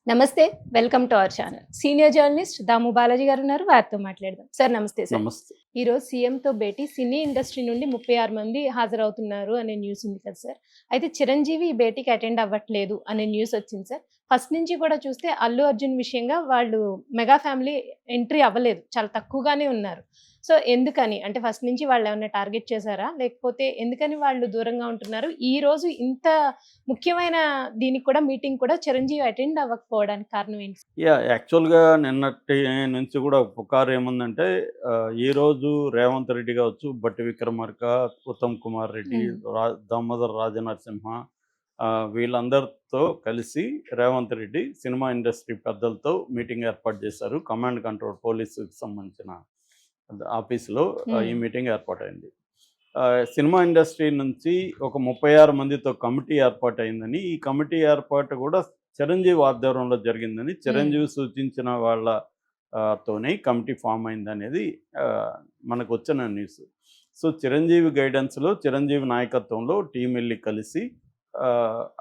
నమస్తే. Welcome to our channel. Senior journalist Damu Balaji గారు ఉన్నారు. వారితో మాట్లాడదాం. సార్ నమస్తే సార్. నమస్తే. ఈరోజు సీఎంతో భేటీ సినీ ఇండస్ట్రీ నుండి 36 మంది హాజరవుతున్నారు అనే న్యూస్ ఉంది కదా సార్. అయితే చిరంజీవి ఈ భేటీకి అటెండ్ అవ్వట్లేదు అనే న్యూస్ వచ్చింది సార్. ఫస్ట్ నుంచి కూడా చూస్తే అల్లు అర్జున్ విషయంగా వాళ్ళు మెగా ఫ్యామిలీ ఎంట్రీ అవ్వలేదు. చాలా తక్కువగానే ఉన్నారు. సో ఎందుకని? అంటే ఫస్ట్ నుంచి వాళ్ళేమన్నా టార్గెట్ చేసారా? లేకపోతే ఎందుకని వాళ్ళు దూరంగా ఉంటున్నారు? ఈరోజు ఇంత ముఖ్యమైన దీనికి కూడా మీటింగ్ కూడా చిరంజీవి అటెండ్ అవ్వకపోవడానికి కారణం ఏంటి? యాక్చువల్‌గా నిన్నటి నుంచి కూడా పుకారు ఏముందంటే ఈరోజు రేవంత్ రెడ్డి కావచ్చు, బట్టి విక్రమార్క, ఉత్తమ్ కుమార్ రెడ్డి, హ్మ్. దామోదర్ రాజనరసింహ వీళ్ళందరితో కలిసి రేవంత్ రెడ్డి సినిమా ఇండస్ట్రీ పెద్దలతో మీటింగ్ ఏర్పాటు చేశారు. కమాండ్ కంట్రోల్ పోలీసుకి సంబంధించిన ఆఫీస్‌లో ఈ హ్మ్. మీటింగ్ ఏర్పాటైంది. సినిమా ఇండస్ట్రీ నుంచి ఒక 36 మందితో కమిటీ ఏర్పాటయిందని, ఈ కమిటీ ఏర్పాటు కూడా చిరంజీవి ఆధ్వర్యంలో జరిగిందని, హ్మ్. చిరంజీవి సూచించిన వాళ్ళ తోనే కమిటీ ఫామ్ అయిందనేది మనకొచ్చిన న్యూస్. సో, చిరంజీవి గైడెన్స్‌లో, చిరంజీవి నాయకత్వంలో టీమ్ ఎళ్లి కలిసి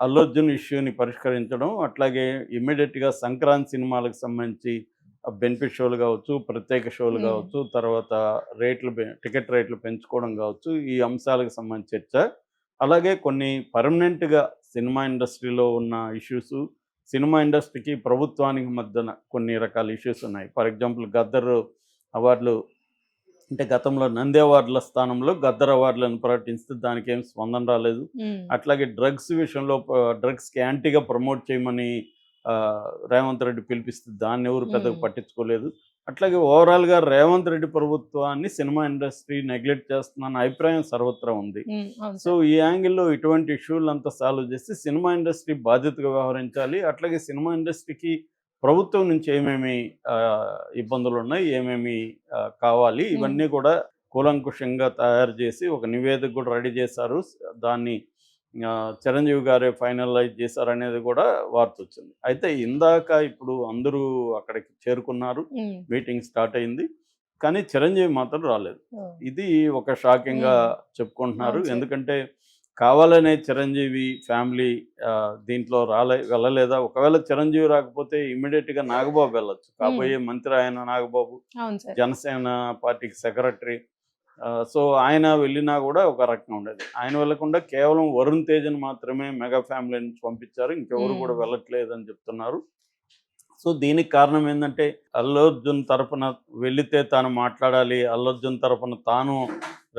అల్లు అర్జున్ ఇష్యూని పరిష్కరించడం, అట్లాగే ఇమ్మీడియేట్‌గా సంక్రాంతి సినిమాలకు సంబంధించి బెనిఫిట్ షోలు కావచ్చు, ప్రత్యేక షోలు హ్మ్. కావచ్చు, తర్వాత టికెట్ రేట్లు పెంచుకోవడం కావచ్చు, ఈ అంశాలకు సంబంధించి చర్చ. అలాగే కొన్ని పర్మనెంట్‌గా సినిమా ఇండస్ట్రీలో ఉన్న ఇష్యూసు, సినిమా ఇండస్ట్రీకి, ప్రభుత్వానికి మధ్యన కొన్ని రకాల ఇష్యూస్ ఉన్నాయి. ఫర్ ఎగ్జాంపుల్ 'గద్దర్' అవార్డులు అంటే గతంలో నంది అవార్డుల స్థానంలో 'గద్దర్' అవార్డులను ప్రకటిస్తే దానికేం స్పందన రాలేదు. హ్మ్. అట్లాగే డ్రగ్స్ విషయంలో డ్రగ్స్‌కి యాంటీగా ప్రమోట్ చేయమని రేవంత్ రెడ్డి పిలిపిస్తే దాన్నెవరు పెద్దగా హ్మ్. పట్టించుకోలేదు. అట్లాగే ఓవరాల్‌గా రేవంత్ రెడ్డి ప్రభుత్వాన్ని సినిమా ఇండస్ట్రీ నెగ్లెక్ట్ చేస్తుందన్న అభిప్రాయం సర్వత్రా ఉంది. హ్మ్. అవును సో, సార్. ఈ యాంగిల్‌లో ఇటువంటి ఇష్యూలంతా సాల్వ్ చేసి సినిమా ఇండస్ట్రీ బాధ్యతగా వ్యవహరించాలి. అట్లాగే సినిమా ఇండస్ట్రీకి ప్రభుత్వం నుంచి ఏమేమి ఇబ్బందులున్నాయి, ఏమేమి కావాలి హ్మ్. ఇవన్నీ కూడా కూలంకుషంగా తయారు చేసి ఒక నివేదిక కూడా రెడీ చేశారు. దాన్ని చిరంజీవి గారే ఫైనలైజ్ చేశారనేది కూడా వార్తొచ్చింది. అయితే ఇందాక ఇప్పుడు అందరూ అక్కడికి చేరుకున్నారు. హ్మ్. మీటింగ్ స్టార్ట్ అయింది. కానీ చిరంజీవి మాత్రం రాలేదు. ఓహ్! ఇది ఒక షాకింగ్‌గా హ్మ్. చెప్పుకుంటున్నారు. అవును సార్. ఎందుకంటే కావాలనే చిరంజీవి ఫ్యామిలీ దీంట్లో వెళ్ళలేదా? ఒకవేళ చిరంజీవి రాకపోతే ఇమ్మీడియేట్‌గా నాగబాబు వెళ్ళొచ్చు. హ్మ్. కాబోయే మంత్రి ఆయన నాగబాబు. అవును సార్. జనసేన పార్టీకి సెక్రటరీ. సో, ఆయన వెళ్ళినా గూడా ఒక రకంగా ఉండేది. ఆయన వెళ్ళకుండా కేవలం వరుణ్ తేజ్‌ని మాత్రమే మెగా ఫ్యామిలీ నుంచి పంపించారు. ఇంకెవరు హ్మ్. గూడా వెళ్ళట్లేదని చెప్తున్నారు. సో, దీనికి కారణం ఏందంటే, అల్లు అర్జున్ తరపున వెళితే తాను మాట్లాడాలి. అల్లు అర్జున్ తరపున తాను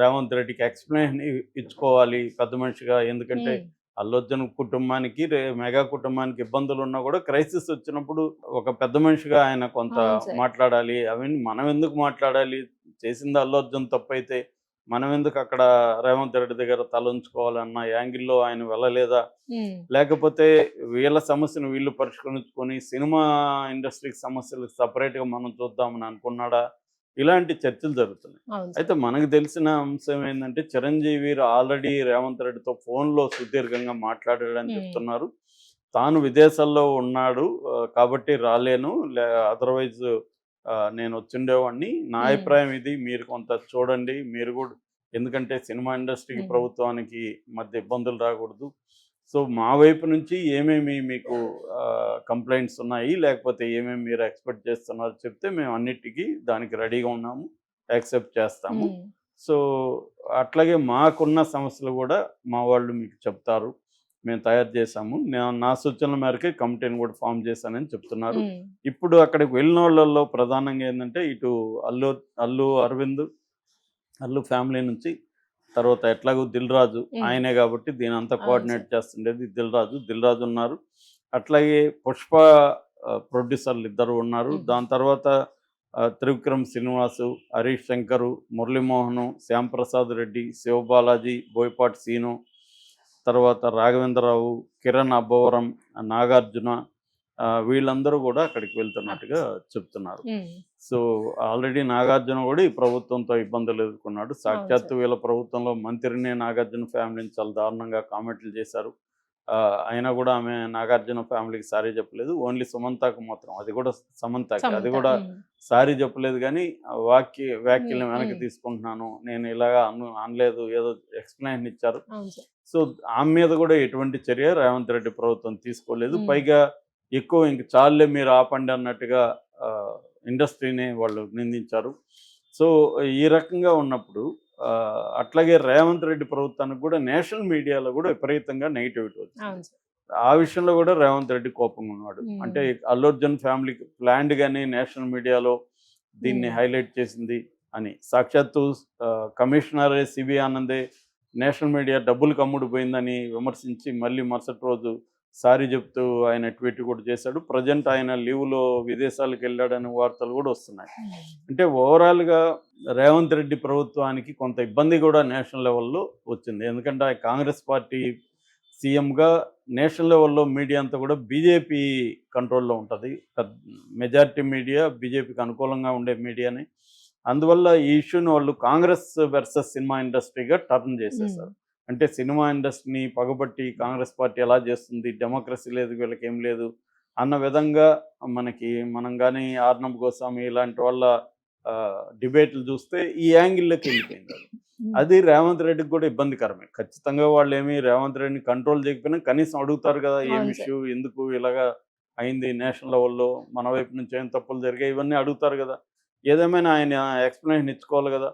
రేవంత్ రెడ్డికి ఎక్స్‌ప్లనేషన్ ఇచ్చుకోవాలి పెద్ద మనిషిగా. ఎందుకంటే, హ్మ్. అల్లు అర్జున్ కుటుంబానికి, మెగా కుటుంబానికి ఇబ్బందులున్నా గూడా క్రైసిస్ వచ్చినప్పుడు ఒక పెద్ద మనిషిగా ఆయన కొంత అవును సార్. మాట్లాడాలి. అవన్నీ మనం ఎందుకు మాట్లాడాలి? చేసింది అల్లు అర్జున్ తప్పైతే, మనం ఎందుకు అక్కడ రేవంత్ రెడ్డి దగ్గర తలొంచుకోవాలన్న యాంగిల్‌లో ఆయన వెళ్ళలేదా? హ్మ్. లేకపోతే వీళ్ళ సమస్యను వీళ్ళు పరిష్కరించుకొని సినిమా ఇండస్ట్రీకి సమస్యలు సెపరేట్‌గా మనం చూద్దామని అనుకున్నాడా? ఇలాంటి చర్చలు జరుగుతున్నాయి. అవును సార్. అయితే మనకు తెలిసిన అంశం ఏందంటే చిరంజీవి ఆల్రెడీ రేవంత్ రెడ్డితో ఫోన్‌లో సుదీర్ఘంగా మాట్లాడాడని హ్మ్. చెప్తున్నారు. తాను విదేశాల్లో ఉన్నాడు. కాబట్టి రాలేను. అదర్‌వైజ్ నేనొచ్చుండేవాడిని. నా హ్మ్. అభిప్రాయం ఇది. మీరు కొంత చూడండి. మీరు గూడా ఎందుకంటే సినిమా ఇండస్ట్రీకి, హ్మ్. ప్రభుత్వానికి మధ్య ఇబ్బందులు రాకూడదు. సో, మా వైపు నుంచి ఏమేమి మీకు కంప్లెయింట్స్ ఉన్నాయి, లేకపోతే ఏమేమి మీరు ఎక్స్‌పెక్ట్ చేస్తున్నారో చెప్తే మేము అన్నిటికి దానికి రెడీగా ఉన్నాము. యాక్సెప్ట్ చేస్తాము. హ్మ్. సో, అట్లాగే మాకున్న సమస్యలు గూడా మా వాళ్ళు మీకు చెప్తారు. మేము తయారు చేశాము. నా సూచనల మేరకే కమిటీని గూడా ఫార్మ్ చేశానని చెప్తున్నారు. హ్మ్. ఇప్పుడు అక్కడికి వెళ్ళినోళ్ళలో ప్రధానంగా ఏందంటే ఇటు అల్లు అల్లు అరవింద్, అల్లు ఫ్యామిలీ నుంచి తర్వాత ఎట్లాగో 'దిల్ రాజు' హ్మ్. ఆయనే గాబట్టి దీనంతా అవును కోఆర్డినేట్ సార్. చేస్తుండేది 'దిల్ రాజు' ఉన్నారు. అట్లాగే 'పుష్ప' ప్రొడ్యూసర్లు ఇద్దరు ఉన్నారు. హ్మ్. దాని తర్వాత త్రివిక్రమ్ శ్రీనివాసు, హరీష్ శంకరు, మురళీమోహను, శ్యాంప్రసాద్ రెడ్డి, శివబాలాజీ, బోయపాటి సీను, తర్వాత రాఘవేంద్రరావు, కిరణ్ అబ్బవరం, నాగార్జున వీళ్ళందరూ గూడా అక్కడికి వెళ్తున్నట్టుగా ఆఫీస్. చెప్తున్నారు. హ్మ్. సో, ఆల్రెడీ నాగార్జున గూడా ఈ ప్రభుత్వంతో ఇబ్బందులు ఎదుర్కొన్నాడు. అవును సాక్షాత్తు సార్. వీళ్ళ ప్రభుత్వంలో మంత్రినే నాగార్జున ఫ్యామిలీని చాలా దారుణంగా కామెంట్లు చేశారు. అయినా గూడా ఆమె నాగార్జున ఫ్యామిలీకి సారీ చెప్పలేదు. ఓన్లీ సుమంతకు మాత్రం అది గూడా సమంతకి. అది సమంత. గూడా హ్మ్. సారీ చెప్పలేదు గానీ హ్మ్. వ్యాఖ్యలను వెనక్కి హ్మ్. తీసుకుంటున్నాను. నేను ఇలాగా అనలేదు. ఏదో ఎక్స్‌ప్లనేషన్ ఇచ్చారు. అవును సార్. సో, ఆమె మీద గూడా ఎటువంటి చర్య రేవంత్ రెడ్డి ప్రభుత్వం తీసుకోలేదు. హ్మ్. పైగా ఎక్కువ ఇంక చాలులే మీరు ఆపండి అన్నట్టుగా ఇండస్ట్రీని వాళ్ళు నిందించారు. సో ఈ రకంగా ఉన్నప్పుడు అట్లాగే రేవంత్ రెడ్డి ప్రభుత్వానికి కూడా నేషనల్ మీడియాలో కూడా విపరీతంగా నెగిటివిటీ వచ్చింది. అవును సార్. ఆ విషయంలో కూడా రేవంత్ రెడ్డి కోపంగా ఉన్నాడు. అంటే అల్లు అర్జున్ ఫ్యామిలీకి ప్లాన్డ్ గాని నేషనల్ మీడియాలో దీన్ని హైలైట్ చేసింది అని. సాక్షాత్తు కమిషనర్ సిబి ఆనందే నేషనల్ మీడియా డబ్బులు కమ్ముడు పోయిందని విమర్శించి మళ్ళీ మరుసటి రోజు సారీ చెప్తూ ఆయన ట్వీట్ కూడా చేశాడు. ప్రజెంట్ ఆయన లీవ్లో విదేశాలకు వెళ్ళాడనే వార్తలు కూడా వస్తున్నాయి. అంటే ఓవరాల్గా రేవంత్ రెడ్డి ప్రభుత్వానికి కొంత ఇబ్బంది కూడా నేషనల్ లెవెల్లో వచ్చింది. ఎందుకంటే ఆ కాంగ్రెస్ పార్టీ సీఎంగా నేషనల్ లెవెల్లో మీడియా అంతా కూడా బీజేపీ కంట్రోల్లో ఉంటుంది. మెజారిటీ మీడియా బీజేపీకి అనుకూలంగా ఉండే మీడియాని. అందువల్ల ఈ ఇష్యూని వాళ్ళు కాంగ్రెస్ వర్సెస్ సినిమా ఇండస్ట్రీగా టర్న్ చేసేసారు. అంటే సినిమా ఇండస్ట్రీని పగబట్టి కాంగ్రెస్ పార్టీ ఎలా చేస్తుంది, డెమోక్రసీ లేదు, వీళ్ళకి ఏం లేదు అన్న విధంగా మనం కానీ ఆర్నబ్ గోస్వామి ఇలాంటి వాళ్ళ డిబేట్లు చూస్తే ఈ యాంగిల్లోకి వెళ్ళిపోయింది. అది రేవంత్ రెడ్డికి కూడా ఇబ్బందికరమే. ఖచ్చితంగా వాళ్ళు ఏమి రేవంత్ రెడ్డిని కంట్రోల్ చేయకపోయినా కనీసం అడుగుతారు కదా, ఏం ఇష్యూ, ఎందుకు ఇలాగా అయింది, నేషనల్ లెవెల్లో మన వైపు నుంచి ఏం తప్పులు జరిగాయి, ఇవన్నీ అడుగుతారు కదా. ఏదేమైనా ఆయన ఎక్స్ప్లెనేషన్ ఇచ్చుకోవాలి కదా.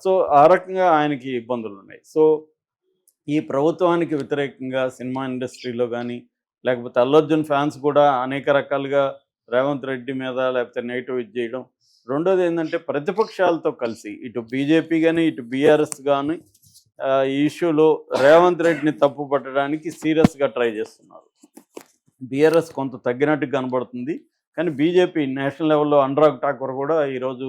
సో ఆ రకంగా ఆయనకి ఇబ్బందులు ఉన్నాయి. సో ఈ ప్రభుత్వానికి వ్యతిరేకంగా సినిమా ఇండస్ట్రీలో కానీ లేకపోతే అల్లు అర్జున్ ఫ్యాన్స్ కూడా అనేక రకాలుగా రేవంత్ రెడ్డి మీద లేకపోతే నెగిటివ్ ఇది చేయడం. రెండోది ఏంటంటే ప్రతిపక్షాలతో కలిసి ఇటు బీజేపీ కానీ ఇటు బీఆర్ఎస్ కానీ ఈ ఇష్యూలో రేవంత్ రెడ్డిని తప్పు పట్టడానికి సీరియస్గా ట్రై చేస్తున్నారు. బీఆర్ఎస్ కొంత తగ్గినట్టు కనబడుతుంది. కానీ బీజేపీ నేషనల్ లెవెల్లో అనురాగ్ ఠాకూర్ కూడా ఈరోజు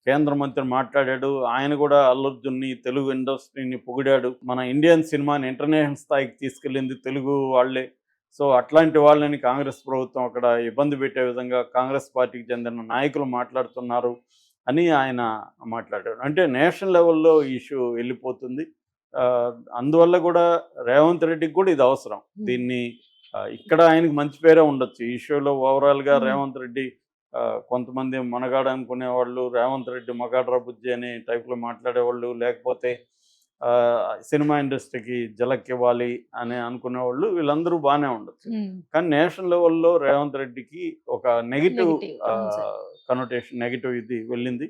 కేంద్ర మంత్రి మాట్లాడాడు. ఆయన కూడా అల్లు అర్జున్ని, తెలుగు ఇండస్ట్రీని పొగిడాడు. మన ఇండియన్ సినిమాని ఇంటర్నేషనల్ స్థాయికి తీసుకెళ్ళింది తెలుగు వాళ్ళే. సో అట్లాంటి వాళ్ళని కాంగ్రెస్ ప్రభుత్వం అక్కడ ఇబ్బంది పెట్టే విధంగా కాంగ్రెస్ పార్టీకి చెందిన నాయకులు మాట్లాడుతున్నారు అని ఆయన మాట్లాడాడు. అంటే నేషనల్ లెవెల్లో ఇష్యూ వెళ్ళిపోతుంది. అందువల్ల కూడా రేవంత్ రెడ్డికి కూడా ఇది అవసరం. దీన్ని ఇక్కడ ఆయనకు మంచి పేరే ఉండొచ్చు ఈ ఇష్యూలో. ఓవరాల్గా రేవంత్ రెడ్డి కొంతమంది మనగాడ అనుకునేవాళ్ళు, రేవంత్ రెడ్డి మగాడ్రా బుజ్జి అనే టైప్లో మాట్లాడేవాళ్ళు, లేకపోతే సినిమా ఇండస్ట్రీకి జలక్ ఇవ్వాలి అని అనుకునేవాళ్ళు, వీళ్ళందరూ బాగానే ఉండొచ్చు. కానీ నేషనల్ లెవెల్లో రేవంత్ రెడ్డికి ఒక నెగిటివ్ కనోటేషన్, నెగిటివ్ ఇది వెళ్ళింది.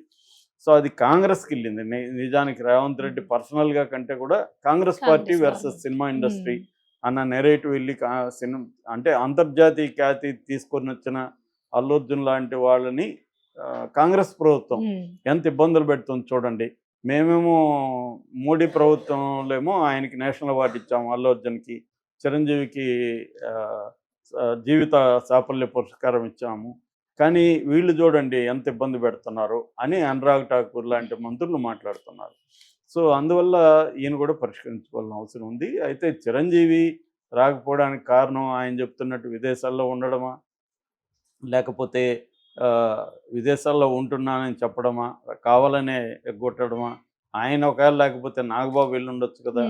సో అది కాంగ్రెస్కి వెళ్ళింది. నిజానికి రేవంత్ రెడ్డి పర్సనల్గా కంటే కూడా Congress party versus cinema industry అన్న నెరేటివ్ వెళ్ళి అంటే అంతర్జాతీయ ఖ్యాతి తీసుకొని వచ్చిన అల్లు అర్జున్ లాంటి వాళ్ళని కాంగ్రెస్ ప్రభుత్వం ఎంత ఇబ్బందులు పెడుతుంది చూడండి. మేమేమో మోడీ ప్రభుత్వంలో ఏమో ఆయనకి నేషనల్ అవార్డు ఇచ్చాము, అల్లు అర్జున్కి, చిరంజీవికి జీవిత సాఫల్య పురస్కారం ఇచ్చాము. కానీ వీళ్ళు చూడండి ఎంత ఇబ్బంది పెడుతున్నారు అని అనురాగ్ ఠాకూర్ లాంటి మంత్రులు మాట్లాడుతున్నారు. సో అందువల్ల ఈయన కూడా పరిష్కరించుకోవాల్సిన అవసరం ఉంది. అయితే చిరంజీవి రాకపోవడానికి కారణం ఆయన చెప్తున్నట్టు విదేశాల్లో ఉండడమా, లేకపోతే విదేశాల్లో ఉంటున్నానని చెప్పడమా, కావాలనే ఎగ్గొట్టడమా, ఆయన ఒకవేళ లేకపోతే నాగబాబు వెళ్ళి ఉండొచ్చు కదా.